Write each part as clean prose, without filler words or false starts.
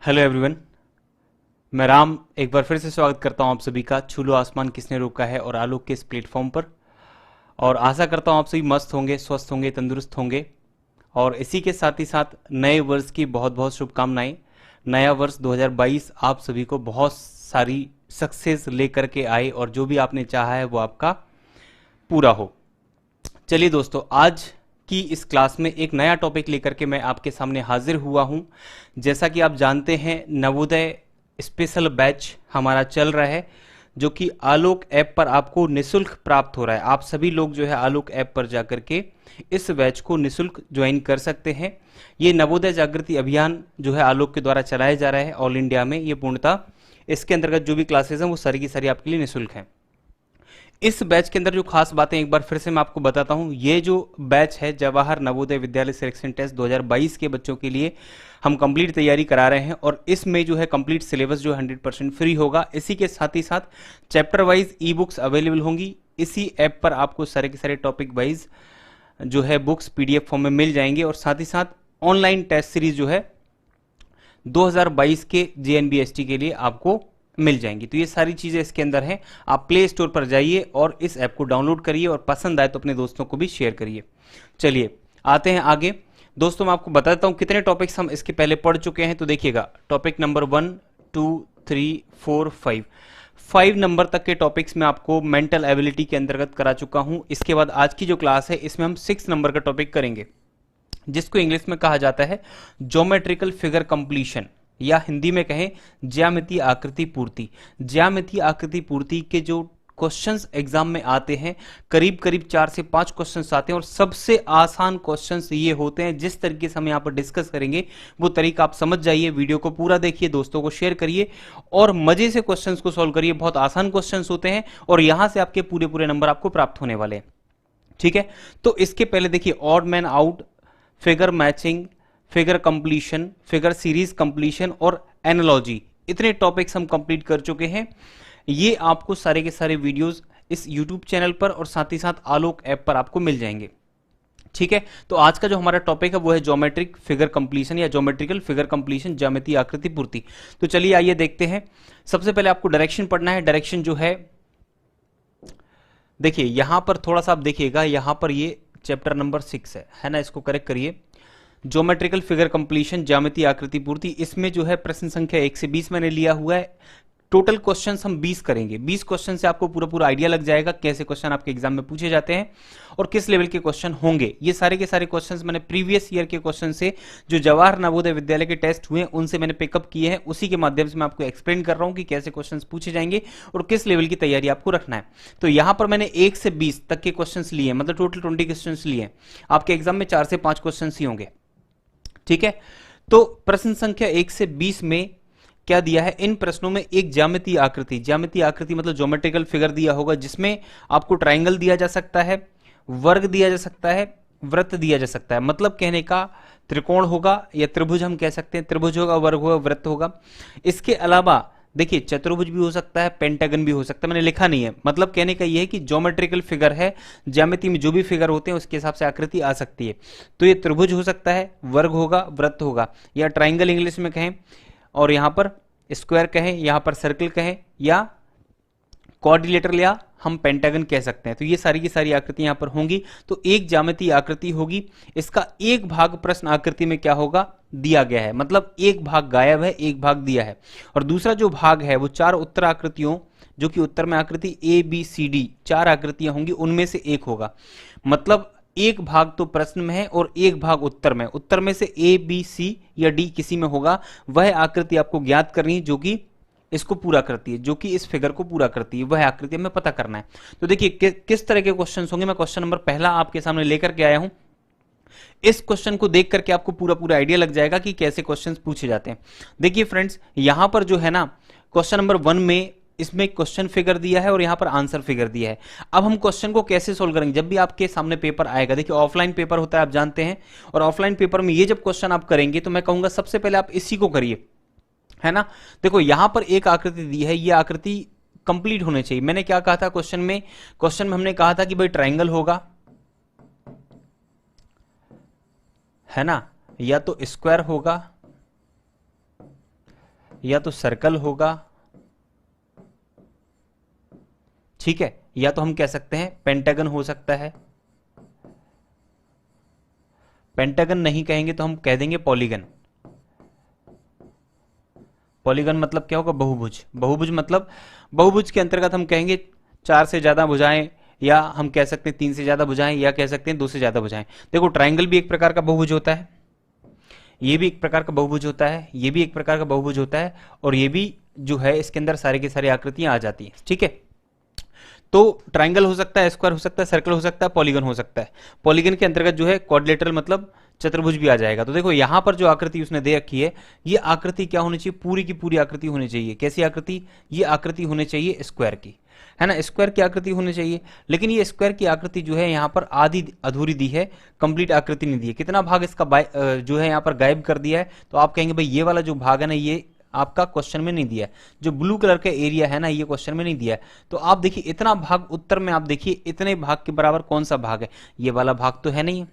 Hello everyone. मैं राम एक बार फिर से स्वागत करता हूं आप सभी का छू लो आसमान किसने रोका है और आलोक के इस प्लेटफॉर्म पर। और आशा करता हूं आप सभी मस्त होंगे, स्वस्थ होंगे, तंदुरुस्त होंगे। और इसी के साथ ही साथ नए वर्ष की बहुत बहुत शुभकामनाएं। नया वर्ष 2022 आप सभी को बहुत सारी सक्सेस लेकर के आए और जो भी आपने चाहा है वो आपका पूरा हो। चलिए दोस्तों, आज की इस क्लास में एक नया टॉपिक लेकर के मैं आपके सामने हाजिर हुआ हूं। जैसा कि आप जानते हैं, नवोदय स्पेशल बैच हमारा चल रहा है, जो कि आलोक ऐप पर आपको निशुल्क प्राप्त हो रहा है। आप सभी लोग जो है आलोक ऐप पर जाकर के इस बैच को निशुल्क ज्वाइन कर सकते हैं। ये नवोदय जागृति अभियान जो है आलोक के द्वारा चलाया जा रहा है ऑल इंडिया में। ये पूर्णतः इसके अंतर्गत जो भी क्लासेस हैं वो सारी की सारी आपके लिए निशुल्क हैं। इस बैच के अंदर जो खास बातें एक बार फिर से मैं आपको बताता हूं। ये जो बैच है जवाहर नवोदय विद्यालय सिलेक्शन टेस्ट 2022 के बच्चों के लिए हम कंप्लीट तैयारी करा रहे हैं और इसमें जो है कंप्लीट सिलेबस जो 100% फ्री होगा। इसी के साथ ही साथ chapter wise e books available होंगी। इसी ऐप पर आपको सारे के सारे टॉपिक वाइज जो है बुक्स पीडीएफ फॉर्म में मिल जाएंगे और साथ ही साथ ऑनलाइन टेस्ट सीरीज जो है 2022 के जेएनबीएसटी के लिए आपको मिल जाएंगी। तो ये सारी चीजें इसके अंदर हैं। आप प्ले स्टोर पर जाइए और इस ऐप को डाउनलोड करिए और पसंद आए तो अपने दोस्तों को भी शेयर करिए। चलिए आते हैं आगे। दोस्तों मैं आपको बता देता हूं कितने टॉपिक्स हम इसके पहले पढ़ चुके हैं। तो देखिएगा, टॉपिक नंबर 1, 2, 3, 4, 5 नंबर तक के टॉपिक्स में आपको मेंटल एबिलिटी के अंतर्गत करा चुका हूं। इसके बाद आज की जो क्लास है इसमें हम 6 नंबर का टॉपिक करेंगे, जिसको इंग्लिश में कहा जाता है ज्योमेट्रिकल फिगर कंप्लीशन, या हिंदी में कहें ज्यामितीय आकृति पूर्ति। ज्यामितीय आकृति पूर्ति के जो क्वेश्चंस एग्जाम में आते हैं, करीब करीब 4 से 5 क्वेश्चंस आते हैं और सबसे आसान क्वेश्चंस ये होते हैं। जिस तरीके से हम यहाँ पर डिस्कस करेंगे वो तरीका आप समझ जाइए। वीडियो को पूरा देखिए, दोस्तों को शेयर करिए और मजे से क्वेश्चंस को सॉल्व करिए। बहुत आसान क्वेश्चंस होते हैं और यहां से आपके पूरे पूरे नंबर आपको प्राप्त होने वाले हैं। ठीक है, तो इसके पहले देखिए, odd man out, figure matching, figure completion, figure series completion और एनालॉजी, इतने टॉपिक्स हम कंप्लीट कर चुके हैं। ये आपको सारे के सारे वीडियोस इस यूट्यूब चैनल पर और साथ ही साथ आलोक ऐप पर आपको मिल जाएंगे। ठीक है, तो आज का जो हमारा टॉपिक है वो है ज्योमेट्रिक फिगर कंप्लीशन या ज्योमेट्रिकल फिगर कंप्लीशन, ज्यामितीय आकृति पूर्ति। तो चलिए आइए देखते हैं। सबसे पहले आपको डायरेक्शन पढ़ना है। डायरेक्शन जो है, देखिए यहां पर थोड़ा सा आप देखिएगा, यहां पर ये चैप्टर नंबर 6 है ना, इसको करेक्ट करिए। ज्योमेट्रिकल फिगर कंप्लीशन, ज्यामितीय आकृति पूर्ति, इसमें जो है प्रश्न संख्या 1 से 20 मैंने लिया हुआ है। टोटल क्वेश्चंस हम 20 करेंगे। 20 क्वेश्चन से आपको पूरा पूरा आइडिया लग जाएगा कैसे क्वेश्चन आपके एग्जाम में पूछे जाते हैं और किस लेवल के क्वेश्चन होंगे। ये सारे के सारे क्वेश्चंस मैंने प्रीवियस ईयर के क्वेश्चन से, जो जवाहर नवोदय विद्यालय के टेस्ट हुए हैं उनसे मैंने पिकअप किए हैं। उसी के माध्यम से मैं आपको एक्सप्लेन कर रहा हूं कि कैसे क्वेश्चन पूछे जाएंगे और किस लेवल की तैयारी आपको रखना है। तो यहां पर मैंने 1 से 20 तक के क्वेश्चन लिए, मतलब टोटल 20 क्वेश्चन लिए। आपके एग्जाम में 4 से 5 क्वेश्चन ही होंगे। ठीक है, तो प्रश्न संख्या 1 से 20 में क्या दिया है? इन प्रश्नों में एक ज्यामितीय आकृति, ज्यामितीय आकृति मतलब ज्योमेट्रिकल फिगर दिया होगा, जिसमें आपको ट्राइंगल दिया जा सकता है, वर्ग दिया जा सकता है, वृत्त दिया जा सकता है। मतलब कहने का त्रिकोण होगा या त्रिभुज हम कह सकते हैं, त्रिभुज होगा, वर्ग होगा, वृत्त होगा। इसके अलावा देखिए चतुर्भुज भी हो सकता है, पेंटागन भी हो सकता है, मैंने लिखा नहीं है। मतलब कहने का यह है कि ज्योमेट्रिकल फिगर है, ज्यामिति में जो भी फिगर होते हैं उसके हिसाब से आकृति आ सकती है। तो ये त्रिभुज हो सकता है, वर्ग होगा, वृत्त होगा, या ट्राइंगल इंग्लिश में कहें, और यहां पर स्क्वायर कहें, यहां पर सर्कल कहें, या क्वाड्रिलेटरल, या हम पेंटागन कह सकते हैं। तो ये सारी की सारी आकृति यहां पर होंगी। तो एक ज्यामितीय आकृति होगी, इसका एक भाग प्रश्न आकृति में क्या होगा? दिया गया है। मतलब एक भाग गायब है, एक भाग दिया है, और दूसरा जो भाग है वो 4 उत्तर आकृतियों, जो कि उत्तर में आकृति ए बी सी डी 4 आकृतियां होंगी, उनमें से एक होगा। मतलब एक भाग तो प्रश्न में है और एक भाग उत्तर में। उत्तर में से ए बी सी या डी किसी में होगा। वह आकृति आपको ज्ञात करनी है जो कि इसको पूरा करती है, जो कि इस फिगर को पूरा करती है, वह आकृति हमें पता करना है। तो देखिए किस तरह के क्वेश्चन होंगे। मैं क्वेश्चन नंबर पहला आपके सामने लेकर के आया हूं। इस क्वेश्चन को देख करके आपको पूरा पूरा आइडिया लग जाएगा कि कैसे क्वेश्चंस पूछे जाते हैं। देखिए फ्रेंड्स, यहां पर जो है ना, क्वेश्चन नंबर 1 में इसमें क्वेश्चन फिगर दिया है और यहां पर आंसर फिगर दिया है। अब हम क्वेश्चन को कैसे सोल्व करेंगे? जब भी आपके सामने पेपर आएगा, देखिए ऑफलाइन पेपर होता है, आप जानते हैं, और ऑफलाइन पेपर में ये जब क्वेश्चन आप करेंगे तो मैं कहूंगा सबसे पहले आप इसी को करिए, है ना। देखो यहां पर एक आकृति दी है, ये आकृति कंप्लीट होनी चाहिए। मैंने क्या कहा था क्वेश्चन में हमने कहा था कि भाई ट्राइंगल होगा, है ना, या तो स्क्वायर होगा, या तो सर्कल होगा, ठीक है, या तो हम कह सकते हैं पेंटागन हो सकता है। पेंटागन नहीं कहेंगे तो हम कह देंगे पॉलीगन। पॉलीगन मतलब क्या होगा? बहुभुज। बहुभुज मतलब बहुभुज के अंतर्गत हम कहेंगे 4 से ज्यादा भुजाएं, या हम कह सकते हैं 3 से ज्यादा भुजाएं, या कह सकते हैं 2 से ज्यादा भुजाएं। देखो ट्राइंगल भी एक प्रकार का बहुभुज होता है, ये भी एक प्रकार का बहुभुज होता है, ये भी एक प्रकार का बहुभुज होता है, और ये भी जो है इसके अंदर सारे की सारी आकृतियां आ जाती हैं, ठीक है। तो ट्राइंगल हो सकता है, स्क्वायर हो सकता है, सर्कल हो सकता है, पॉलीगन हो सकता है। पॉलीगन के अंतर्गत जो है क्वाड्रिलेटरल मतलब चतुर्भुज भी आ जाएगा। तो देखो यहां पर जो आकृति उसने दे रखी है, ये आकृति क्या होनी चाहिए? पूरी की पूरी आकृति होनी चाहिए। कैसी आकृति? ये आकृति होनी चाहिए स्क्वायर की, है ना, स्क्वायर की आकृति होनी चाहिए। लेकिन ये स्क्वायर की आकृति जो है यहाँ पर आधी अधूरी दी है, कंप्लीट आकृति नहीं दी है। कितना भाग इसका जो है यहाँ पर गायब कर दिया है? तो आप कहेंगे भाई ये वाला जो भाग है ना, ये आपका क्वेश्चन में नहीं दिया है। जो ब्लू कलर का एरिया है ना, ये क्वेश्चन में नहीं दिया है। तो आप देखिए इतना भाग उत्तर में, आप देखिए इतने भाग के बराबर कौन सा भाग है? ये वाला भाग तो है नहीं है,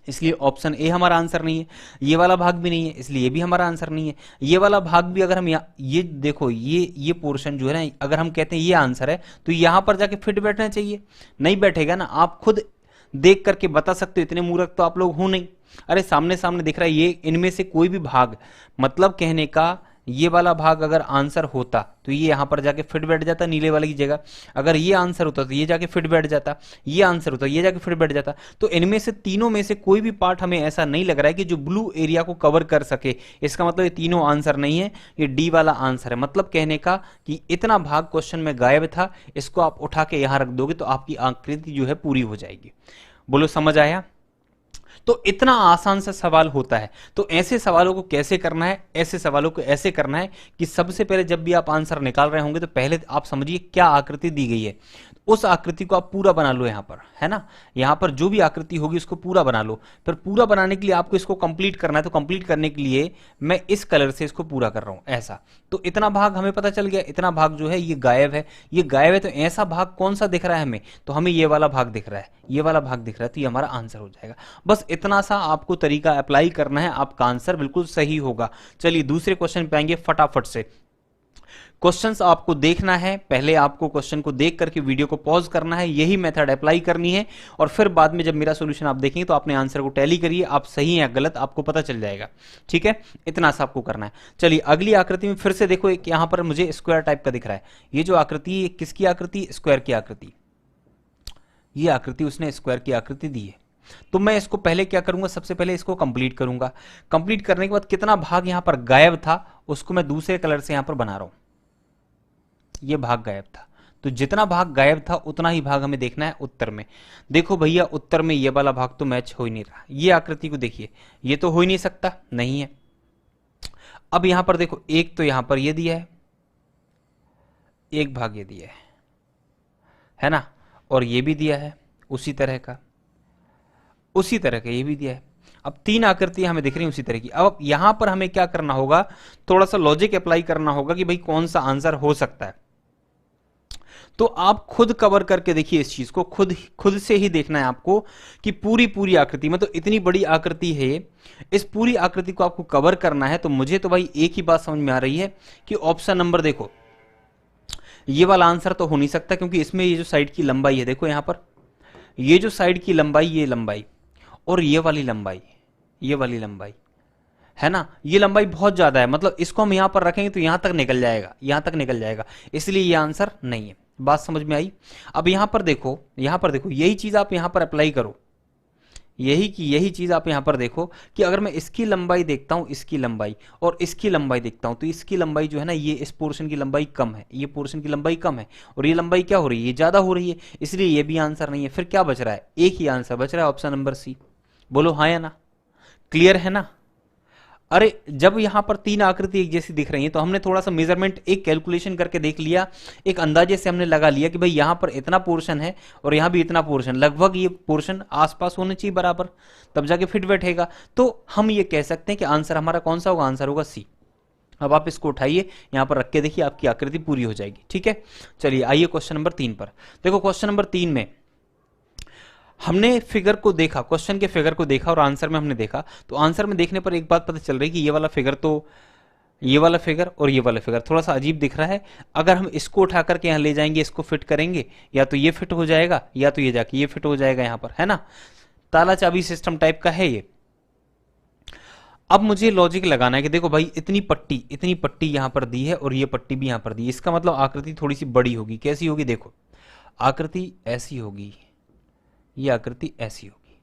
इसलिए ऑप्शन ए हमारा आंसर नहीं है। ये वाला भाग भी नहीं है, इसलिए ये भी हमारा आंसर नहीं है। ये वाला भाग भी अगर हम ये देखो, ये पोर्शन जो है ना, अगर हम कहते हैं ये आंसर है, तो यहां पर जाके फिट बैठना चाहिए। नहीं बैठेगा ना। आप खुद देख करके बता सकते हो, इतने मूर्ख तो आप लोग हो नहीं। अरे सामने सामने दिख रहा है, ये इनमें से कोई भी भाग, मतलब कहने का ये वाला भाग अगर आंसर होता तो ये यहां पर जाके फिट बैठ जाता नीले वाले की जगह। अगर ये आंसर होता तो ये जाके फिट बैठ जाता, ये आंसर होता ये जाके फिट बैठ जाता। तो इनमें से तीनों में से कोई भी पार्ट हमें ऐसा नहीं लग रहा है कि जो ब्लू एरिया को कवर कर सके। इसका मतलब ये तीनों आंसर नहीं है, ये डी वाला आंसर है। मतलब कहने का कि इतना भाग क्वेश्चन में गायब था, इसको आप उठा के यहां रख दोगे तो आपकी आकृति जो है पूरी हो जाएगी। बोलो समझ आया? तो इतना आसान सा सवाल होता है। तो ऐसे सवालों को कैसे करना है? ऐसे सवालों को ऐसे करना है कि सबसे पहले जब भी आप आंसर निकाल रहे होंगे तो पहले आप समझिए क्या आकृति दी गई है, उस आकृति को आप पूरा बना लो। यहां पर है ना, यहां पर जो भी आकृति होगी उसको पूरा बना लो। फिर पूरा बनाने के लिए आपको इसको कंप्लीट करना है, तो कंप्लीट करने के लिए मैं इस कलर से इसको पूरा कर रहा हूं ऐसा। तो इतना भाग हमें पता चल गया, इतना भाग जो है ये गायब है, ये गायब है। तो ऐसा भाग कौन सा दिख रहा है हमें? तो हमें ये वाला भाग दिख रहा है, ये वाला भाग दिख रहा है, तो ये हमारा आंसर हो जाएगा। बस इतना सा आपको तरीका अप्लाई करना है, आपका आंसर बिल्कुल सही होगा। चलिए दूसरे क्वेश्चन पे आएंगे फटाफट से। क्वेश्चंस आपको देखना है, पहले आपको क्वेश्चन को देख करके वीडियो को पॉज करना है, यही मेथड अप्लाई करनी है, और फिर बाद में जब मेरा सॉल्यूशन आप देखेंगे तो अपने आंसर को टैली करिए, आप सही हैं या गलत आपको पता चल जाएगा। ठीक है, इतना सा आपको करना है। चलिए अगली आकृति में फिर से देखो, एक यहां पर मुझे स्क्वायर टाइप का दिख रहा है। ये जो आकृति है किसकी आकृति? स्क्वायर की आकृति। ये आकृति उसने स्क्वायर की आकृति दी है। तो मैं इसको पहले क्या करूंगा? सबसे पहले इसको कंप्लीट करूंगा। कंप्लीट करने के बाद कितना भाग यहां पर गायब था उसको मैं दूसरे कलर से यहां पर बना रहा हूं। ये भाग गायब था, तो जितना भाग गायब था उतना ही भाग हमें देखना है उत्तर में। देखो भैया उत्तर में ये वाला भाग तो मैच हो ही नहीं रहा। ये आकृति को देखिए, ये तो हो ही नहीं सकता, नहीं है। अब यहां पर देखो, एक तो यहां पर ये दिया है, एक भाग ये दिया है ना, और ये भी दिया है उसी तरह का, उसी तरह का ये भी दिया है। अब तीन आकृतियां हमें दिख रही हैं उसी तरह की। अब यहां पर हमें क्या करना होगा? थोड़ा सा लॉजिक अप्लाई करना होगा कि भाई कौन सा आंसर हो सकता है। तो आप खुद कवर करके देखिए इस चीज को, खुद से ही देखना है आपको कि पूरी पूरी आकृति में, तो इतनी बड़ी आकृति है, इस पूरी आकृति को आपको कवर करना है। तो मुझे तो भाई एक ही बात समझ में आ रही है कि ऑप्शन नंबर देखो, ये वाला आंसर तो हो नहीं सकता, क्योंकि इसमें ये जो साइड की लंबाई है, देखो यहां पर ये जो साइड की लंबाई, ये लंबाई और ये वाली लंबाई, ये वाली लंबाई है ना, ये लंबाई बहुत ज्यादा है। मतलब इसको हम यहां पर रखेंगे तो यहां तक निकल जाएगा, यहां तक निकल जाएगा, इसलिए ये आंसर नहीं है। बात समझ में आई? अब यहां पर देखो, यहां पर देखो, यही चीज आप यहां पर अप्लाई करो, यही चीज आप यहां पर देखो कि अगर मैं इसकी लंबाई देखता हूं, इसकी लंबाई और इसकी लंबाई देखता हूं, तो इसकी लंबाई जो है ना, ये इस पोर्शन की लंबाई कम है, ये पोर्शन की लंबाई कम है, और ये लंबाई क्या हो रही है? ये ज्यादा हो रही है, इसलिए ये भी आंसर नहीं है। फिर क्या बच रहा है? एक ही आंसर बच रहा है, ऑप्शन नंबर सी। बोलो हाँ या ना? क्लियर है ना? अरे जब यहां पर तीन आकृति एक जैसी दिख रही है तो हमने थोड़ा सा मेजरमेंट, एक कैलकुलेशन करके देख लिया, एक अंदाजे से हमने लगा लिया कि भाई यहां पर इतना पोर्शन है और यहां भी इतना पोर्शन, लगभग ये पोर्शन आसपास होने चाहिए बराबर, तब जाके फिट बैठेगा। तो हम ये कह सकते हैं कि आंसर हमारा कौन सा होगा? आंसर होगा सी। अब आप इसको उठाइए, यहां पर रख के देखिए, आपकी आकृति पूरी हो जाएगी। ठीक है, चलिए आइए क्वेश्चन नंबर 3 पर। देखो क्वेश्चन नंबर 3 में हमने फिगर को देखा, क्वेश्चन के फिगर को देखा और आंसर में हमने देखा। तो आंसर में देखने पर एक बात पता चल रही है कि ये वाला फिगर तो ये वाला फिगर और ये वाला फिगर थोड़ा सा अजीब दिख रहा है। अगर हम इसको उठा करके यहाँ ले जाएंगे, इसको फिट करेंगे, या तो ये फिट हो जाएगा या तो ये जाके ये फिट हो जाएगा यहाँ पर, है ना। ताला चाबी सिस्टम टाइप का है ये। अब मुझे लॉजिक लगाना है कि देखो भाई इतनी पट्टी यहां पर दी है और ये पट्टी भी यहां पर दी है, इसका मतलब आकृति थोड़ी सी बड़ी होगी। कैसी होगी? देखो आकृति ऐसी होगी, ये आकृति ऐसी होगी,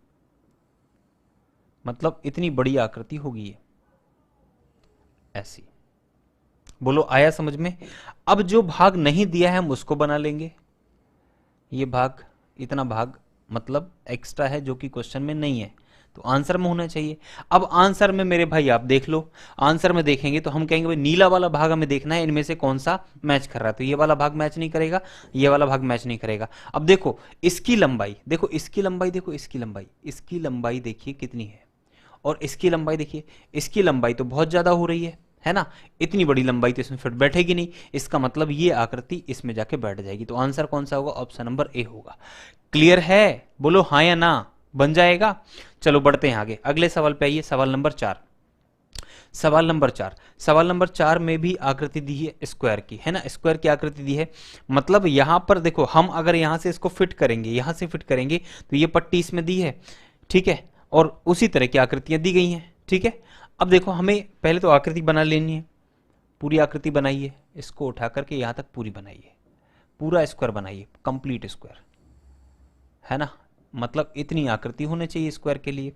मतलब इतनी बड़ी आकृति होगी ये ऐसी। बोलो आया समझ में? अब जो भाग नहीं दिया है हम उसको बना लेंगे। ये भाग, इतना भाग मतलब एक्स्ट्रा है जो कि क्वेश्चन में नहीं है, तो आंसर में होना चाहिए। अब आंसर में मेरे भाई आप देख लो, आंसर में देखेंगे तो हम कहेंगे भाई नीला वाला भाग हमें देखना है, इनमें से कौन सा मैच कर रहा है। तो ये वाला भाग मैच नहीं करेगा, ये वाला भाग मैच नहीं करेगा। अब देखो इसकी लंबाई, देखो इसकी लंबाई, देखो इसकी लंबाई, इसकी लंबाई देखिए कितनी है, और इसकी लंबाई देखिए, इसकी लंबाई तो बहुत ज्यादा हो रही है ना। इतनी बड़ी लंबाई तो इसमें फिट बैठेगी नहीं, इसका मतलब ये आकृति इसमें जाके बैठ जाएगी। तो आंसर कौन सा होगा? ऑप्शन नंबर ए होगा। क्लियर है? बोलो हाँ या ना, बन जाएगा। चलो बढ़ते हैं आगे, अगले सवाल पे आइए। सवाल नंबर 4, सवाल नंबर 4 में भी आकृति दी है स्क्वायर की, है ना। स्क्वायर की आकृति दी है, मतलब यहां पर देखो हम अगर यहां से इसको फिट करेंगे, यहां से फिट करेंगे तो ये पट्टी इसमें दी है, ठीक है, और उसी तरह की आकृतियां दी गई हैं, ठीक है। अब देखो हमें पहले तो आकृति बना लेनी है, पूरी आकृति बनाइए, इसको उठा करके यहां तक पूरी बनाइए, पूरा स्क्वायर बनाइए, कंप्लीट स्क्वायर, है ना। मतलब इतनी आकृति होनी चाहिए स्क्वायर के लिए।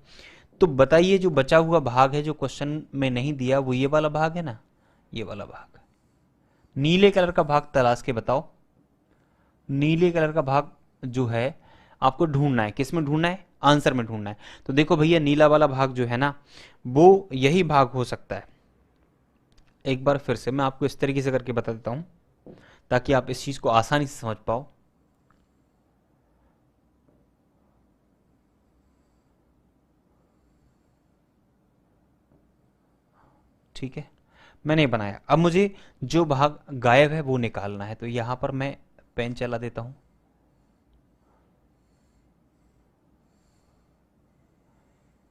तो बताइए जो बचा हुआ भाग है जो क्वेश्चन में नहीं दिया, वो ये वाला भाग है ना, ये वाला भाग। नीले कलर का भाग तलाश के बताओ, नीले कलर का भाग जो है आपको ढूंढना है। किस में ढूंढना है? आंसर में ढूंढना है। तो देखो भैया नीला वाला भाग जो है ना, वो यही भाग हो सकता है। एक बार फिर से मैं आपको इस तरीके से करके बता देता हूं ताकि आप इस चीज को आसानी से समझ पाओ। ठीक है, मैंने बनाया। अब मुझे जो भाग गायब है वो निकालना है, तो यहां पर मैं पेन चला देता हूं।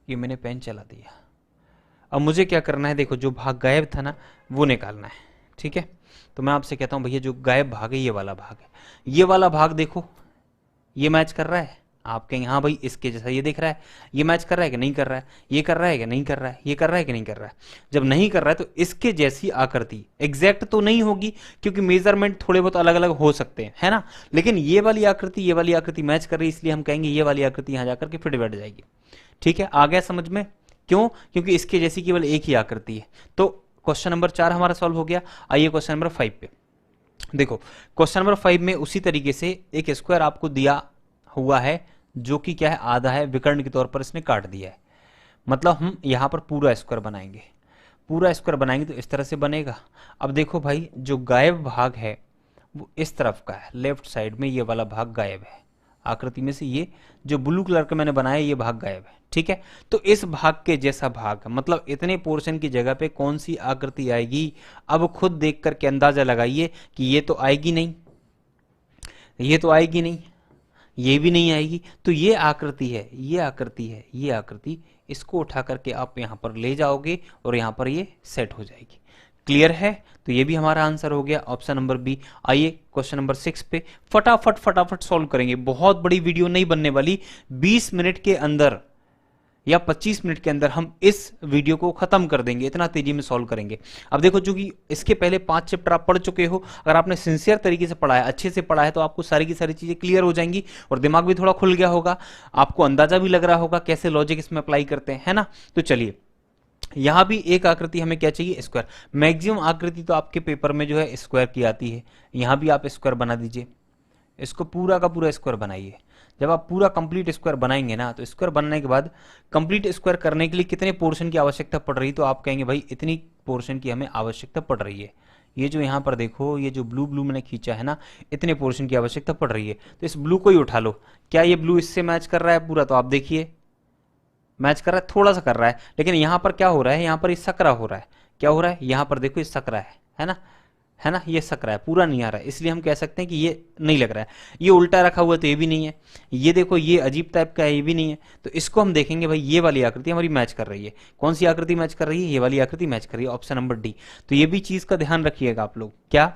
ये मैंने पेन चला दिया। अब मुझे क्या करना है? देखो जो भाग गायब था ना वो निकालना है, ठीक है। तो मैं आपसे कहता हूं भैया जो गायब भाग है ये वाला भाग है, ये वाला भाग देखो ये मैच कर रहा है। आप कहेंगे हाँ भाई इसके जैसा ये दिख रहा है, ये मैच कर रहा है कि नहीं कर रहा है, ये कर रहा है कि नहीं कर रहा है, ये कर रहा है कि नहीं कर रहा है। जब नहीं कर रहा है तो इसके जैसी आकृति एग्जैक्ट तो नहीं होगी क्योंकि मेजरमेंट थोड़े बहुत अलग अलग हो सकते हैं, है ना। लेकिन ये वाली आकृति मैच कर रही है, इसलिए हम कहेंगे ये वाली आकृति यहां जाकर के फिट बैठ जाएगी। ठीक है, आ गया समझ में? क्यों? क्योंकि इसके जैसी केवल एक ही आकृति है। तो क्वेश्चन नंबर 4 हमारा सॉल्व हो गया। आइए क्वेश्चन नंबर 5 पे। देखो क्वेश्चन नंबर 5 में उसी तरीके से एक स्क्वायर आपको दिया हुआ है जो कि क्या है, आधा है, विकर्ण के तौर पर इसने काट दिया है। मतलब हम यहां पर पूरा स्क्वायर बनाएंगे, पूरा स्क्वायर बनाएंगे तो इस तरह से बनेगा। अब देखो भाई जो गायब भाग है वो इस तरफ का है, लेफ्ट साइड में ये वाला भाग गायब है आकृति में से। ये जो ब्लू कलर का मैंने बनाया ये भाग गायब है, ठीक है। तो इस भाग के जैसा भाग, मतलब इतने पोर्शन की जगह पे कौन सी आकृति आएगी? अब खुद देख करके अंदाजा लगाइए कि ये तो आएगी नहीं, ये तो आएगी नहीं, ये भी नहीं आएगी। तो ये आकृति है, ये आकृति है, ये आकृति, इसको उठा करके आप यहां पर ले जाओगे और यहां पर ये सेट हो जाएगी। क्लियर है? तो ये भी हमारा आंसर हो गया, ऑप्शन नंबर बी। आइए क्वेश्चन नंबर 6 पे फटाफट सॉल्व करेंगे। बहुत बड़ी वीडियो नहीं बनने वाली, 20 मिनट के अंदर या 25 मिनट के अंदर हम इस वीडियो को खत्म कर देंगे, इतना तेजी में सॉल्व करेंगे। अब देखो चूंकि इसके पहले 5 चैप्टर आप पढ़ चुके हो, अगर आपने सिंसियर तरीके से पढ़ा है, अच्छे से पढ़ा है, तो आपको सारी की सारी चीजें क्लियर हो जाएंगी और दिमाग भी थोड़ा खुल गया होगा, आपको अंदाजा भी लग रहा होगा कैसे लॉजिक इसमें अप्लाई करते हैं, है ना। तो चलिए यहां भी एक आकृति हमें क्या चाहिए? स्क्वायर। मैक्सिमम आकृति तो आपके पेपर में जो है स्क्वायर की आती है, यहां भी आप स्क्वायर बना दीजिए, इसको पूरा का पूरा स्क्वायर बनाइए। जब आप पूरा कंप्लीट स्क्वायर बनाएंगे ना, तो स्क्वायर बनने के बाद कंप्लीट स्क्वायर करने के लिए कितने पोर्शन की आवश्यकता पड़ रही, तो आप कहेंगे भाई इतनी पोर्शन की हमें आवश्यकता पड़ रही है। ये जो यहाँ पर देखो, ये जो ब्लू मैंने खींचा है ना, इतने पोर्शन की आवश्यकता पड़ रही है। तो इस ब्लू को ही उठा लो। क्या ये ब्लू इससे मैच कर रहा है पूरा? तो आप देखिए मैच कर रहा है, थोड़ा सा कर रहा है, लेकिन यहाँ पर क्या हो रहा है, यहाँ पर ये सकरा हो रहा है। क्या हो रहा है? यहाँ पर देखो ये सकरा है ना। है ना, ये सक रहा है, पूरा नहीं आ रहा है, इसलिए हम कह सकते हैं कि ये नहीं लग रहा है। ये उल्टा रखा हुआ तो ये भी नहीं है, ये देखो ये अजीब टाइप का है, ये भी नहीं है। तो इसको हम देखेंगे भाई ये वाली आकृति हमारी मैच कर रही है। कौन सी आकृति मैच कर रही है? ये वाली आकृति मैच कर रही है, ऑप्शन नंबर डी। तो ये भी चीज का ध्यान रखिएगा आप लोग, क्या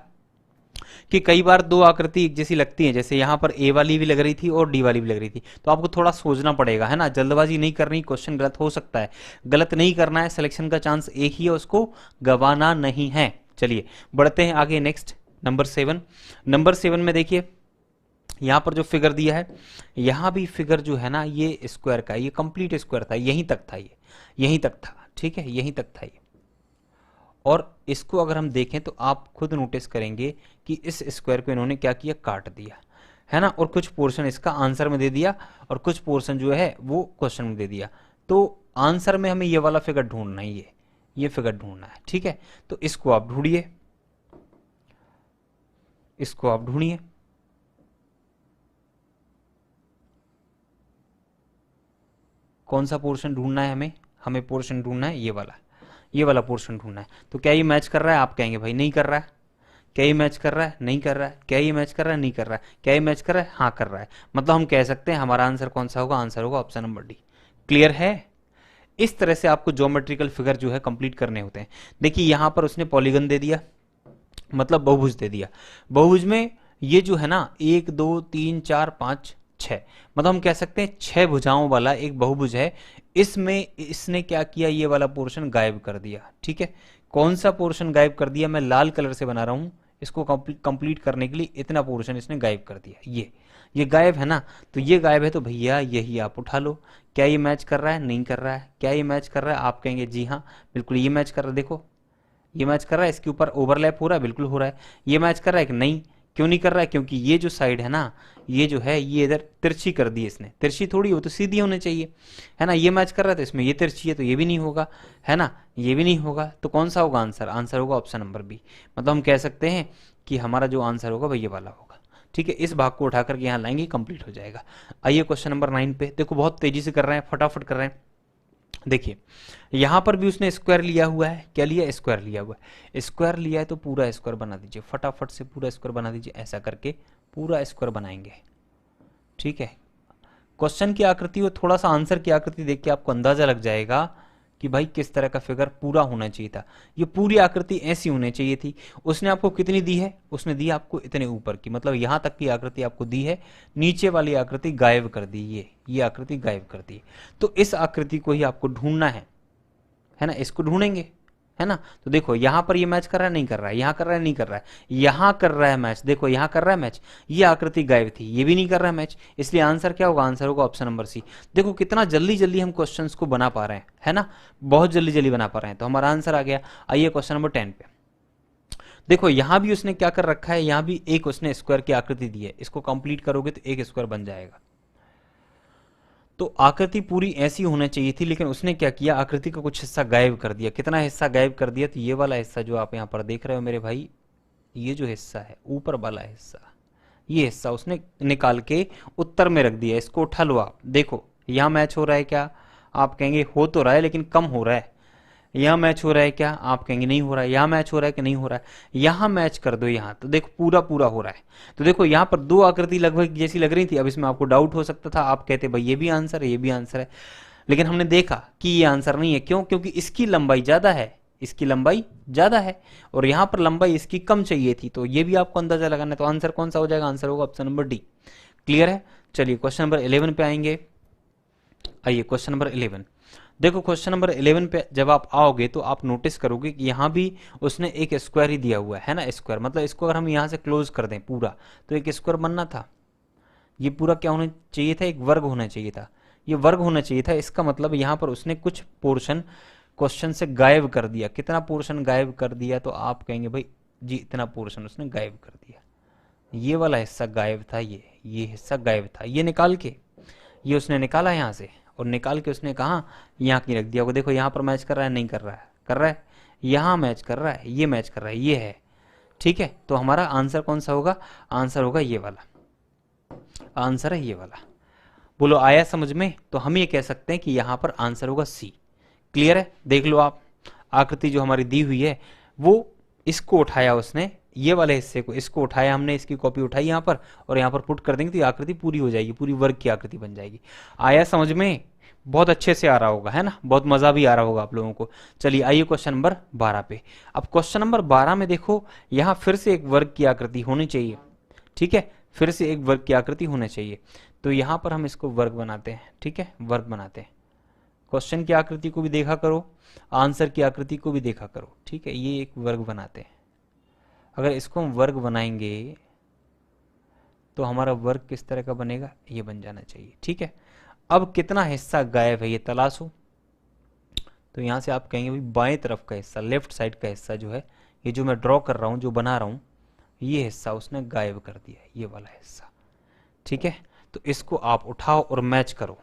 कि कई बार दो आकृति एक जैसी लगती है, जैसे यहाँ पर ए वाली भी लग रही थी और डी वाली भी लग रही थी, तो आपको थोड़ा सोचना पड़ेगा, है ना, जल्दबाजी नहीं करनी, क्वेश्चन गलत हो सकता है, गलत नहीं करना है, सिलेक्शन का चांस एक ही है, उसको गवाना नहीं है। चलिए बढ़ते हैं आगे, नेक्स्ट नंबर 7। नंबर 7 में देखिए यहां पर जो फिगर दिया है, यहां भी फिगर जो है ना ये स्क्वायर का, ये कंप्लीट स्क्वायर था, यहीं तक था, ये यहीं तक था, ठीक है, यहीं तक था ये। और इसको अगर हम देखें तो आप खुद नोटिस करेंगे कि इस स्क्वायर को इन्होंने क्या किया, काट दिया, है ना, और कुछ पोर्शन इसका आंसर में दे दिया और कुछ पोर्शन जो है वो क्वेश्चन में दे दिया। तो आंसर में हमें ये वाला फिगर ढूंढना ही है, ये फिगर ढूंढना है, ठीक है। तो इसको आप ढूंढिए, इसको आप ढूंढिए, कौन सा पोर्शन ढूंढना है हमें? हमें पोर्शन ढूंढना है ये वाला, ये वाला पोर्शन ढूंढना है। तो क्या ये मैच कर रहा है? आप कहेंगे भाई नहीं कर रहा है। क्या ये मैच कर रहा है? नहीं कर रहा है। क्या ये मैच कर रहा है? नहीं कर रहा है। क्या ये मैच कर रहा है? हाँ कर रहा है। मतलब हम कह सकते हैं हमारा आंसर कौन सा होगा? आंसर होगा ऑप्शन नंबर डी। क्लियर है? इस तरह से आपको ज्योमेट्रिकल फिगर जो है कंप्लीट करने होते हैं। देखिए यहां पर उसने पॉलीगन दे दिया, मतलब बहुभुज दे दिया। बहुभुज में ये जो है ना 1 2 3 4 5 6, मतलब हम कह सकते हैं 6 भुजाओं वाला एक बहुभुज है। इसमें इसने क्या किया, ये वाला पोर्शन गायब कर दिया, ठीक है। कौन सा पोर्शन गायब कर दिया? मैं लाल कलर से बना रहा हूं इसको कंप्लीट करने के लिए। इतना पोर्शन इसने गायब कर दिया, ये गायब है ना। तो ये गायब है तो भैया यही आप उठा लो। क्या ये मैच कर रहा है? नहीं कर रहा है। क्या ये मैच कर रहा है? आप कहेंगे जी हाँ बिल्कुल ये मैच कर रहा है। देखो ये मैच कर रहा है, इसके ऊपर ओवरलैप हो रहा है, बिल्कुल हो रहा है। ये मैच कर रहा है कि नहीं? क्यों नहीं कर रहा है? क्योंकि ये जो साइड है ना, ये जो है ये इधर तिरछी कर दी इसने। तिरछी थोड़ी हो तो सीधी होनी चाहिए, है ना। ये मैच कर रहा है तो इसमें ये तिरछी है तो ये भी नहीं होगा, है ना, ये भी नहीं होगा। तो कौन सा होगा आंसर? आंसर होगा ऑप्शन नंबर बी। मतलब हम कह सकते हैं कि हमारा जो आंसर होगा वही ये वाला होगा, ठीक है। इस भाग को उठा करके यहाँ लाएंगे, कंप्लीट हो जाएगा। आइए क्वेश्चन नंबर 9 पे। देखो बहुत तेजी से कर रहे हैं, फटाफट कर रहे हैं। देखिए यहां पर भी उसने स्क्वायर लिया हुआ है। क्या लिया? स्क्वायर लिया हुआ है। स्क्वायर लिया है तो पूरा स्क्वायर बना दीजिए, फटाफट से पूरा स्क्वायर बना दीजिए। ऐसा करके पूरा स्क्वायर बनाएंगे, ठीक है। क्वेश्चन की आकृति और थोड़ा सा आंसर की आकृति देख के आपको अंदाजा लग जाएगा कि भाई किस तरह का फिगर पूरा होना चाहिए था। ये पूरी आकृति ऐसी होनी चाहिए थी। उसने आपको कितनी दी है? उसने दी आपको इतने ऊपर की, मतलब यहां तक की आकृति आपको दी है, नीचे वाली आकृति गायब कर दी, ये आकृति गायब कर दी। तो इस आकृति को ही आपको ढूंढना है ना, इसको ढूंढेंगे, है ना। तो देखो यहां पर ये मैच कर रहा है? नहीं कर रहा है। यहां कर रहा है? नहीं कर रहा है। यहां कर रहा है मैच, देखो यहां कर रहा है मैच। ये आकृति गायब थी, ये भी नहीं कर रहा है मैच, इसलिए आंसर क्या होगा? आंसर होगा ऑप्शन नंबर सी। देखो कितना जल्दी जल्दी हम क्वेश्चंस को बना पा रहे हैं, है ना, बहुत जल्दी जल्दी बना पा रहे हैं। तो हमारा आंसर आ गया। आइए क्वेश्चन नंबर 10 पे। देखो यहां भी उसने क्या कर रखा है, यहां भी एक उसने स्क्वायर की आकृति दी है। इसको कंप्लीट करोगे तो एक स्क्वायर बन जाएगा। तो आकृति पूरी ऐसी होना चाहिए थी, लेकिन उसने क्या किया, आकृति का कुछ हिस्सा गायब कर दिया। कितना हिस्सा गायब कर दिया? तो ये वाला हिस्सा जो आप यहां पर देख रहे हो मेरे भाई, ये जो हिस्सा है ऊपर वाला हिस्सा, ये हिस्सा उसने निकाल के उत्तर में रख दिया। इसको उठा लो आप। देखो यहां मैच हो रहा है क्या? आप कहेंगे हो तो रहा है लेकिन कम हो रहा है। यहां मैच हो रहा है क्या? आप कहेंगे नहीं हो रहा है। यहां मैच हो रहा है कि नहीं हो रहा है? यहां मैच कर दो यहां, तो देखो पूरा पूरा हो रहा है। तो देखो यहां पर दो आकृति लगभग जैसी लग रही थी। अब इसमें आपको डाउट हो सकता था, आप कहते भाई ये भी आंसर है, ये भी आंसर है, लेकिन हमने देखा कि ये आंसर नहीं है। क्यों? क्योंकि इसकी लंबाई ज्यादा है, इसकी लंबाई ज्यादा है और यहां पर लंबाई इसकी कम चाहिए थी। तो ये भी आपको अंदाजा लगाना है। तो आंसर कौन सा हो जाएगा? आंसर होगा ऑप्शन नंबर डी। क्लियर है? चलिए क्वेश्चन नंबर 11 पे आएंगे। आइए क्वेश्चन नंबर 11। देखो क्वेश्चन नंबर 11 पे जब आप आओगे तो आप नोटिस करोगे कि यहाँ भी उसने एक स्क्वायर ही दिया हुआ है ना। स्क्वायर मतलब इसको अगर हम यहाँ से क्लोज कर दें पूरा, तो एक स्क्वायर बनना था। ये पूरा क्या होना चाहिए था? एक वर्ग होना चाहिए था। ये वर्ग होना चाहिए था। इसका मतलब यहाँ पर उसने कुछ पोर्शन क्वेश्चन से गायब कर दिया। कितना पोर्शन गायब कर दिया? तो आप कहेंगे भाई जी इतना पोर्शन उसने गायब कर दिया। ये वाला हिस्सा गायब था, ये हिस्सा गायब था। ये निकाल के, ये उसने निकाला यहाँ से और निकाल के उसने कहा यहाँ की रख दिया। देखो यहाँ पर मैच कर रहा है? नहीं कर रहा है। कर रहा है? यहाँ मैच कर रहा है, ये मैच कर रहा है, ये है, ठीक है। तो हमारा आंसर कौन सा होगा? आंसर होगा ये वाला, आंसर है ये वाला। बोलो आया समझ में? तो हम ये कह सकते हैं कि यहाँ पर आंसर होगा सी। क्लियर है? देख लो आप, आकृति जो हमारी दी हुई है वो इसको उठाया उसने, ये वाले हिस्से को, इसको उठाया हमने, इसकी कॉपी उठाई यहाँ पर और यहाँ पर पुट कर देंगे तो ये आकृति पूरी हो जाएगी, पूरी वर्ग की आकृति बन जाएगी। आया समझ में? बहुत अच्छे से आ रहा होगा, है ना, बहुत मजा भी आ रहा होगा आप लोगों को। चलिए आइए क्वेश्चन नंबर 12 पे। अब क्वेश्चन नंबर 12 में देखो, यहाँ फिर से एक वर्ग की आकृति होनी चाहिए, ठीक है, फिर से एक वर्ग की आकृति होनी चाहिए। तो यहाँ पर हम इसको वर्ग बनाते हैं, ठीक है, वर्ग बनाते हैं। क्वेश्चन की आकृति को भी देखा करो, आंसर की आकृति को भी देखा करो, ठीक है, ये एक वर्ग बनाते हैं। अगर इसको हम वर्ग बनाएंगे तो हमारा वर्ग किस तरह का बनेगा, ये बन जाना चाहिए, ठीक है। अब कितना हिस्सा गायब है ये तलाशो। तो यहां से आप कहेंगे भाई बाएं तरफ का हिस्सा, लेफ्ट साइड का हिस्सा जो है, ये जो मैं ड्रॉ कर रहा हूं, जो बना रहा हूं, ये हिस्सा उसने गायब कर दिया, ये वाला हिस्सा, ठीक है। तो इसको आप उठाओ और मैच करो।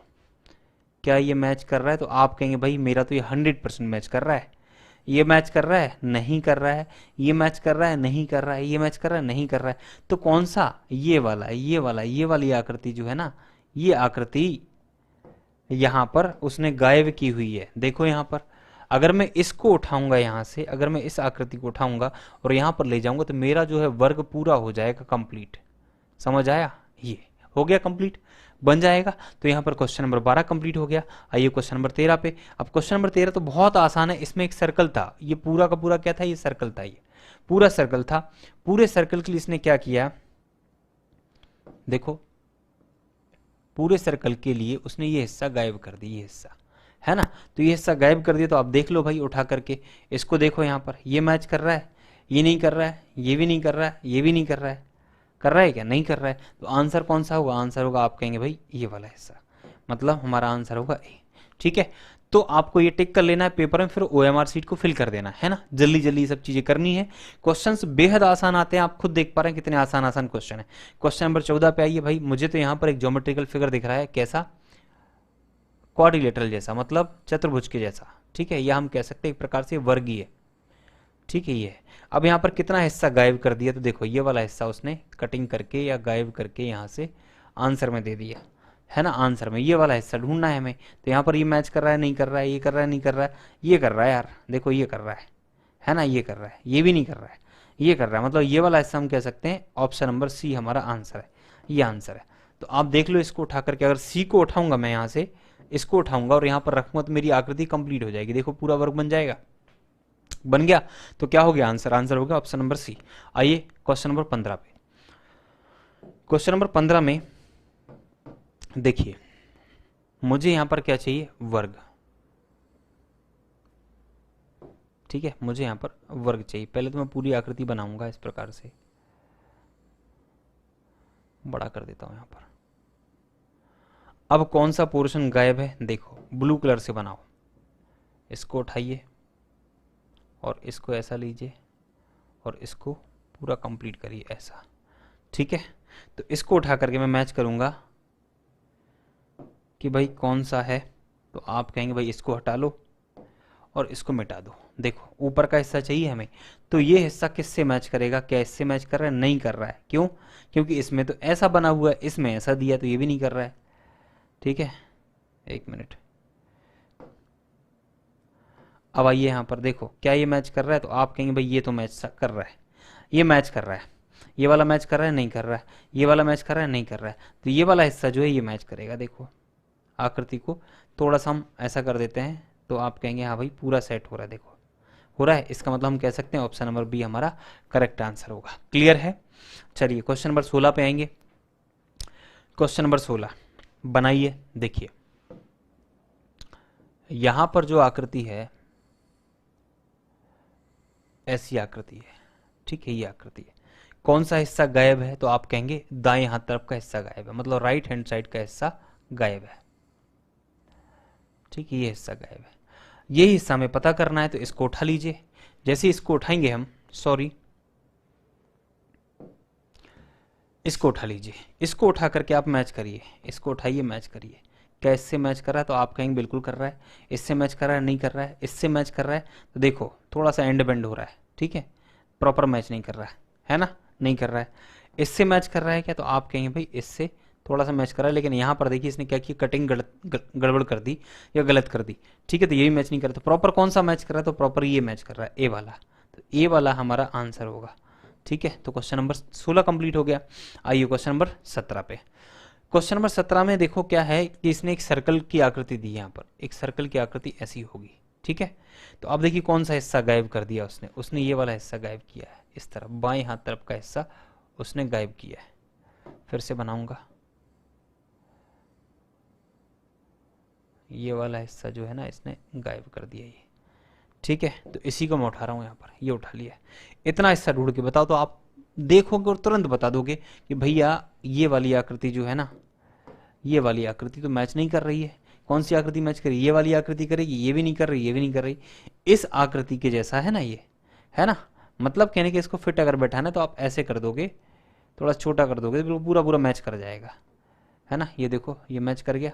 क्या ये मैच कर रहा है? तो आप कहेंगे भाई मेरा तो ये 100% मैच कर रहा है। ये मैच कर रहा है? नहीं कर रहा है। ये मैच कर रहा है? नहीं कर रहा है। ये मैच कर रहा है? नहीं कर रहा है। तो कौन सा? ये वाला, ये वाला, ये वाली आकृति जो है ना, ये आकृति यहां पर उसने गायब की हुई है। देखो यहां पर अगर मैं इसको उठाऊंगा, यहां से अगर मैं इस आकृति को उठाऊंगा और यहां पर ले जाऊंगा तो मेरा जो है वर्ग पूरा हो जाएगा कंप्लीट। समझ आया? ये हो गया कंप्लीट, बन जाएगा। तो यहां पर क्वेश्चन नंबर 12 कंप्लीट हो गया। आइए क्वेश्चन नंबर 13 पे। अब क्वेश्चन नंबर 13 तो बहुत आसान है। इसमें एक सर्कल था, ये पूरा का पूरा क्या था? ये सर्कल था, ये पूरा सर्कल था। पूरे सर्कल के लिए इसने क्या किया? देखो पूरे सर्कल के लिए उसने ये हिस्सा गायब कर दिया, ये हिस्सा है ना। तो ये हिस्सा गायब कर दिया। तो आप देख लो भाई उठा करके इसको, देखो यहां पर ये मैच कर रहा है, ये नहीं कर रहा है, ये भी नहीं कर रहा है, ये भी नहीं कर रहा है। कर रहा है क्या? नहीं कर रहा है। तो आंसर कौन सा होगा? आंसर होगा, आप कहेंगे भाई ये वाला हिस्सा, मतलब हमारा आंसर होगा ए, ठीक है। तो आपको ये टिक कर लेना है पेपर में, फिर OMR सीट को फिल कर देना है ना। जल्दी जल्दी सब चीजें करनी है। क्वेश्चंस बेहद आसान आते हैं, आप खुद देख पा रहे हैं कितने आसान आसान क्वेश्चन है। क्वेश्चन नंबर 14 पे आइए भाई। मुझे तो यहाँ पर एक ज्योमेट्रिकल फिगर दिख रहा है, कैसा? क्वाड्रिलेटरल जैसा, मतलब चतुर्भुज के जैसा, ठीक है, या हम कह सकते हैं एक प्रकार से वर्गीय, ठीक है ये। अब यहाँ पर कितना हिस्सा गायब कर दिया? तो देखो ये वाला हिस्सा उसने कटिंग करके या गायब करके यहाँ से आंसर में दे दिया, है ना। आंसर में ये वाला हिस्सा ढूंढना है हमें। तो यहाँ पर ये मैच कर रहा है, नहीं कर रहा है, ये कर रहा है, नहीं कर रहा है, ये कर रहा है यार, देखो ये कर रहा है ना, ये कर रहा है, ये भी नहीं कर रहा है, ये कर रहा है, मतलब ये वाला हिस्सा हम कह सकते हैं ऑप्शन नंबर सी हमारा आंसर है, ये आंसर है। तो आप देख लो इसको उठा करके, अगर सी को उठाऊंगा मैं यहाँ से, इसको उठाऊंगा और यहाँ पर रखूंगा तो मेरी आकृति कंप्लीट हो जाएगी। देखो पूरा वर्ग बन जाएगा, बन गया। तो क्या हो गया आंसर? आंसर हो गया ऑप्शन नंबर सी। आइए क्वेश्चन नंबर 15 पे। क्वेश्चन नंबर 15 में देखिए, मुझे यहां पर क्या चाहिए? वर्ग, ठीक है, मुझे यहां पर वर्ग चाहिए। पहले तो मैं पूरी आकृति बनाऊंगा इस प्रकार से, बड़ा कर देता हूं यहां पर। अब कौन सा पोर्शन गायब है? देखो ब्लू कलर से बनाओ। इसको उठाइए और इसको ऐसा लीजिए और इसको पूरा कंप्लीट करिए ऐसा, ठीक है। तो इसको उठा करके मैं मैच करूंगा कि भाई कौन सा है। तो आप कहेंगे भाई इसको हटा लो और इसको मिटा दो। देखो ऊपर का हिस्सा चाहिए हमें, तो ये हिस्सा किससे मैच करेगा? क्या इससे मैच कर रहा है? नहीं कर रहा है। क्यों? क्योंकि इसमें तो ऐसा बना हुआ है, इसमें ऐसा दिया, तो ये भी नहीं कर रहा है, ठीक है। एक मिनट, अब आइए यहाँ पर देखो क्या ये मैच कर रहा है? तो आप कहेंगे भाई ये तो मैच कर रहा है, ये मैच कर रहा है, ये वाला मैच कर रहा है, नहीं कर रहा है, ये वाला मैच कर रहा है, नहीं कर रहा है। तो ये वाला हिस्सा जो है ये मैच करेगा। देखो आकृति को थोड़ा सा हम ऐसा कर देते हैं, तो आप कहेंगे हाँ भाई पूरा सेट हो रहा है। देखो हो रहा है, इसका मतलब हम कह सकते हैं ऑप्शन नंबर बी हमारा करेक्ट आंसर होगा। क्लियर है? चलिए क्वेश्चन नंबर 16 पे आएंगे। क्वेश्चन नंबर 16 बनाइए। देखिए यहां पर जो आकृति है ऐसी आकृति है, ठीक है, ये आकृति है। कौन सा हिस्सा गायब है? तो आप कहेंगे दाएं हाथ तरफ का हिस्सा गायब है, मतलब राइट हैंड साइड का हिस्सा गायब है, ठीक है, ये हिस्सा गायब है। ये हिस्सा हमें पता करना है, तो इसको उठा लीजिए। जैसे इसको उठाएंगे हम, सॉरी, इसको उठा लीजिए। इसको उठा करके आप मैच करिए, इसको उठाइए, मैच करिए। क्या इससे मैच कर रहा है? तो आप कहेंगे बिल्कुल कर रहा है। इससे मैच कर रहा है? नहीं कर रहा है। इससे मैच कर रहा है? तो देखो थोड़ा सा एंड बेंड हो रहा है, ठीक है, प्रॉपर मैच नहीं कर रहा है ना, नहीं कर रहा है। इससे मैच कर रहा है क्या? तो आप कहेंगे भाई इससे थोड़ा सा मैच कर रहा है, लेकिन यहाँ पर देखिए इसने क्या किया, कटिंग गड़बड़ कर दी या गलत कर दी, ठीक है। तो ये भी मैच नहीं कर रहा। तो प्रॉपर कौन सा मैच कर रहा है? तो प्रॉपर ये मैच कर रहा है, ए वाला। तो ए वाला हमारा आंसर होगा, ठीक है, तो क्वेश्चन नंबर 16 कंप्लीट हो गया। आइए क्वेश्चन नंबर 17 पे। क्वेश्चन नंबर 17 में देखो क्या है कि इसने एक सर्कल की आकृति दी है। यहाँ पर एक सर्कल की आकृति ऐसी होगी, ठीक है। तो अब देखिए कौन सा हिस्सा गायब कर दिया उसने। उसने ये वाला हिस्सा गायब किया है, इस तरफ बाएं हाथ तरफ का हिस्सा उसने गायब किया है। फिर से बनाऊंगा, ये वाला हिस्सा जो है ना इसने गायब कर दिया ये, ठीक है। तो इसी को मैं उठा रहा हूँ, यहाँ पर ये उठा लिया। इतना हिस्सा ढूंढ के बताओ तो आप देखोगे और तुरंत बता दोगे कि भैया ये वाली आकृति जो है ना, ये वाली आकृति तो मैच नहीं कर रही है। कौन सी आकृति मैच करेगी? ये वाली आकृति करेगी, ये भी नहीं कर रही, ये भी नहीं कर रही। इस आकृति के जैसा है ना ये, है ना। मतलब कहने कि इसको फिट अगर बैठाना तो आप ऐसे कर दोगे, थोड़ा छोटा कर दोगे तो पूरा पूरा मैच कर जाएगा, है ना। ये देखो ये मैच कर गया।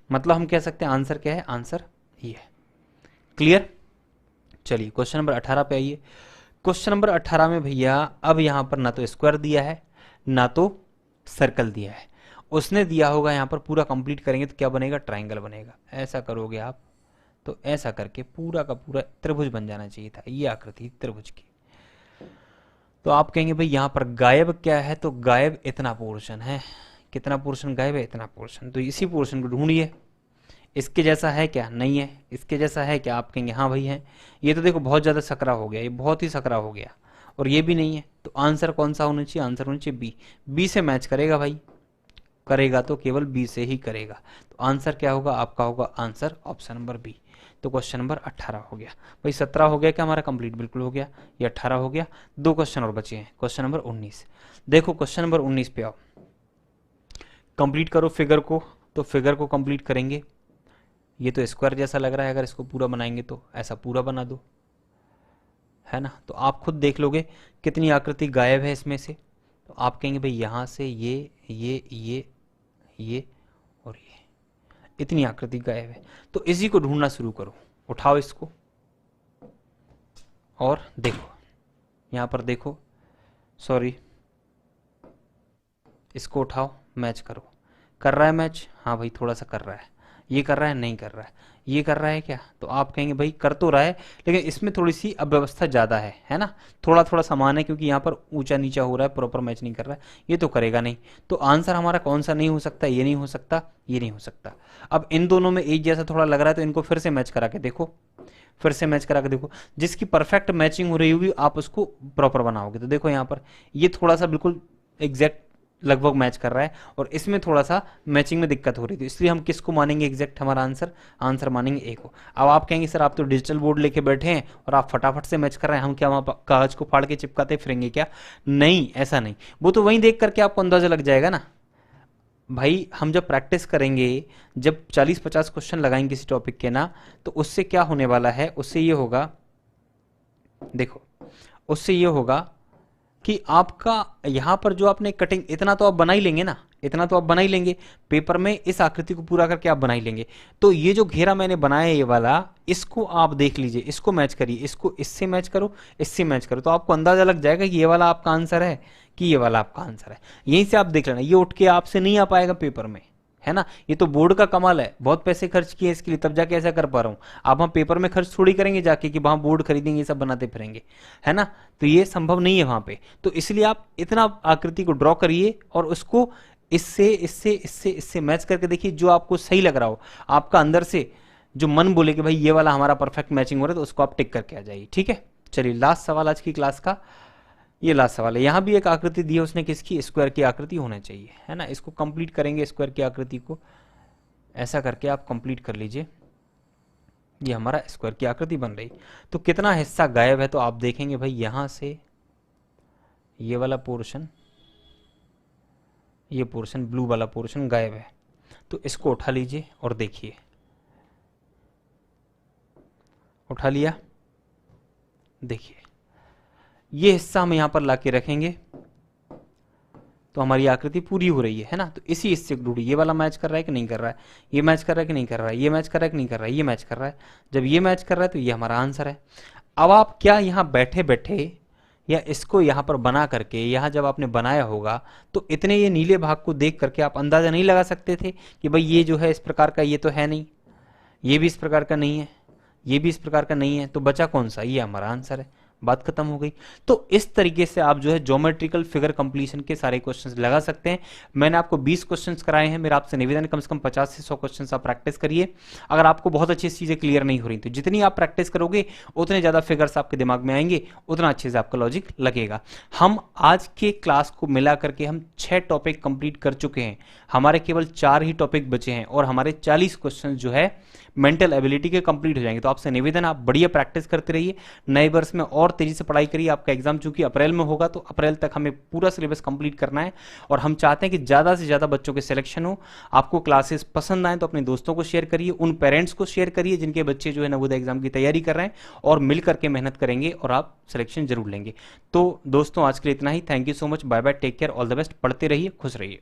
मतलब हम कह सकते हैं आंसर क्या है, आंसर ये है। क्लियर। चलिए क्वेश्चन नंबर 18 पे आइए। क्वेश्चन नंबर 18 में भैया अब यहाँ पर ना तो स्क्वायर दिया है ना तो सर्कल दिया है। उसने दिया होगा यहाँ पर पूरा कंप्लीट करेंगे तो क्या बनेगा, ट्रायंगल बनेगा। ऐसा करोगे आप तो ऐसा करके पूरा का पूरा त्रिभुज बन जाना चाहिए था, ये आकृति त्रिभुज की। तो आप कहेंगे भाई यहाँ पर गायब क्या है, तो गायब इतना पोर्शन है। कितना पोर्शन गायब है, इतना पोर्शन। तो इसी पोर्शन को ढूंढिए। इसके जैसा है क्या, नहीं है। इसके जैसा है क्या, आप कहेंगे हाँ भाई है। ये तो देखो बहुत ज़्यादा सकरा हो गया, ये बहुत ही सकरा हो गया। और ये भी नहीं है, तो आंसर कौन सा होना चाहिए, आंसर होना चाहिए बी। बी से मैच करेगा भाई, करेगा तो केवल बी से ही करेगा। तो आंसर क्या होगा आपका, होगा आंसर ऑप्शन नंबर बी। तो क्वेश्चन नंबर 18 हो गया भाई। 17 हो गया क्या हमारा कंप्लीट, बिल्कुल हो गया। ये 18 हो गया। 2 क्वेश्चन और बचे हैं। क्वेश्चन नंबर 19 देखो। क्वेश्चन नंबर 19 पे आओ, कंप्लीट करो फिगर को। तो फिगर को कंप्लीट करेंगे। ये तो स्क्वायर जैसा लग रहा है, अगर इसको पूरा बनाएंगे तो ऐसा पूरा बना दो, है ना। तो आप खुद देख लोगे कितनी आकृति गायब है इसमें से। तो आप कहेंगे भाई यहाँ से ये और ये, इतनी आकृति गायब है। तो इसी को ढूंढना शुरू करो। उठाओ इसको और देखो, यहाँ पर देखो, सॉरी, इसको उठाओ, मैच करो। कर रहा है मैच, हाँ भाई थोड़ा सा कर रहा है। ये कर रहा है, नहीं कर रहा है। ये कर रहा है क्या, तो आप कहेंगे भाई कर तो रहा है लेकिन इसमें थोड़ी सी अव्यवस्था ज़्यादा है ना। थोड़ा थोड़ा समान है क्योंकि यहाँ पर ऊंचा नीचा हो रहा है, प्रॉपर मैच नहीं कर रहा है। ये तो करेगा नहीं। तो आंसर हमारा कौन सा नहीं हो सकता, ये नहीं हो सकता, ये नहीं हो सकता। अब इन दोनों में एक जैसा थोड़ा लग रहा है तो इनको फिर से मैच करा के देखो, फिर से मैच करा के देखो। जिसकी परफेक्ट मैचिंग हो रही होगी आप उसको प्रॉपर बनाओगे। तो देखो यहाँ पर ये थोड़ा सा बिल्कुल एग्जैक्ट लगभग मैच कर रहा है और इसमें थोड़ा सा मैचिंग में दिक्कत हो रही थी, इसलिए हम किसको मानेंगे एग्जैक्ट हमारा आंसर, आंसर मानेंगे ए को। अब आप कहेंगे सर आप तो डिजिटल बोर्ड लेके बैठे हैं और आप फटाफट से मैच कर रहे हैं, हम क्या वहाँ कागज को फाड़ के चिपकाते फिरेंगे क्या? नहीं, ऐसा नहीं। वो तो वहीं देख करके आपको अंदाजा लग जाएगा ना भाई। हम जब प्रैक्टिस करेंगे, जब 40-50 क्वेश्चन लगाएंगे किसी टॉपिक के ना, तो उससे क्या होने वाला है, उससे ये होगा, देखो उससे ये होगा कि आपका यहाँ पर जो आपने कटिंग, इतना तो आप बना ही लेंगे ना, इतना तो आप बना ही लेंगे पेपर में, इस आकृति को पूरा करके आप बना ही लेंगे। तो ये जो घेरा मैंने बनाया है ये वाला, इसको आप देख लीजिए, इसको मैच करिए, इसको इससे मैच करो, इससे मैच करो, तो आपको अंदाजा लग जाएगा कि ये वाला आपका आंसर है कि ये वाला आपका आंसर है। यहीं से आप देख लेना, ये उठ के आपसे नहीं आ पाएगा पेपर में, है ना। ये तो बोर्ड का कमाल है, बहुत पैसे खर्च किए इसके लिए तब जाके ऐसा कर पा रहा हूँ। आप हम पेपर में खर्च थोड़ी करेंगे जाके कि वहाँ बोर्ड खरीदेंगे ये सब बनाते फिरेंगे, है ना। तो ये संभव नहीं है वहाँ पे। तो इसलिए आप इतना आकृति को ड्रॉ करिए और उसको इससे इससे इससे इससे मैच करके देखिए, जो आपको सही लग रहा हो, आपका अंदर से जो मन बोले कि भाई ये वाला हमारा परफेक्ट मैचिंग हो रहा है, तो उसको आप टिक करके आ जाइए। ठीक है, चलिए लास्ट सवाल आज की क्लास का, ये लास्ट सवाल है। यहाँ भी एक आकृति दी है उसने, किसकी, स्क्वायर की आकृति होना चाहिए, है ना। इसको कंप्लीट करेंगे, स्क्वायर की आकृति को ऐसा करके आप कंप्लीट कर लीजिए। ये हमारा स्क्वायर की आकृति बन रही। तो कितना हिस्सा गायब है, तो आप देखेंगे भाई यहाँ से ये वाला पोर्शन, ये पोर्शन ब्लू वाला पोर्शन गायब है। तो इसको उठा लीजिए और देखिए, उठा लिया, देखिए ये हिस्सा हम यहां पर लाके रखेंगे तो हमारी आकृति पूरी हो रही है ना। तो इसी हिस्से को ढूंढिए, ये वाला मैच कर रहा है कि नहीं कर रहा है, ये मैच कर रहा है कि नहीं कर रहा है, ये मैच कर रहा है कि नहीं कर रहा है, ये मैच कर रहा है। जब ये मैच कर रहा है तो ये हमारा आंसर है। अब आप क्या यहाँ बैठे बैठे या इसको यहाँ पर बना करके, यहाँ जब आपने बनाया होगा तो इतने ये नीले भाग को देख करके आप अंदाजा नहीं लगा सकते थे कि भाई ये जो है इस प्रकार का, ये तो है नहीं, ये भी इस प्रकार का नहीं है, ये भी इस प्रकार का नहीं है, तो बचा कौन सा, ये हमारा आंसर है। बात खत्म हो गई। तो इस तरीके से आप जो है ज्योमेट्रिकल फिगर कंप्लीशन के सारे क्वेश्चंस लगा सकते हैं। मैंने आपको 20 क्वेश्चंस कराए हैं, मेरा आपसे निवेदन है कम से कम 50 से 100 क्वेश्चंस आप प्रैक्टिस करिए। अगर आपको बहुत अच्छी चीजें क्लियर नहीं हो रही तो जितनी आप प्रैक्टिस करोगे उतने ज्यादा फिगर्स आपके दिमाग में आएंगे, उतना अच्छे से आपका लॉजिक लगेगा। हम आज के क्लास को मिला करके हम 6 टॉपिक कंप्लीट कर चुके हैं, हमारे केवल 4 ही टॉपिक बचे हैं और हमारे 40 क्वेश्चन जो है मेंटल एबिलिटी के कंप्लीट हो जाएंगे। तो आपसे निवेदन, आप बढ़िया प्रैक्टिस करते रहिए, नए वर्ष में और तेजी से पढ़ाई करिए। आपका एग्जाम चूंकि अप्रैल में होगा तो अप्रैल तक हमें पूरा सिलेबस कंप्लीट करना है और हम चाहते हैं कि ज़्यादा से ज़्यादा बच्चों के सिलेक्शन हो। आपको क्लासेस पसंद आए तो अपने दोस्तों को शेयर करिए, उन पेरेंट्स को शेयर करिए जिनके बच्चे जो है नवोदय एग्जाम की तैयारी कर रहे हैं, और मिल करके मेहनत करेंगे और आप सिलेक्शन जरूर लेंगे। तो दोस्तों आज के लिए इतना ही। Thank you so much, bye bye, take care, all the best. पढ़ते रहिए, खुश रहिए।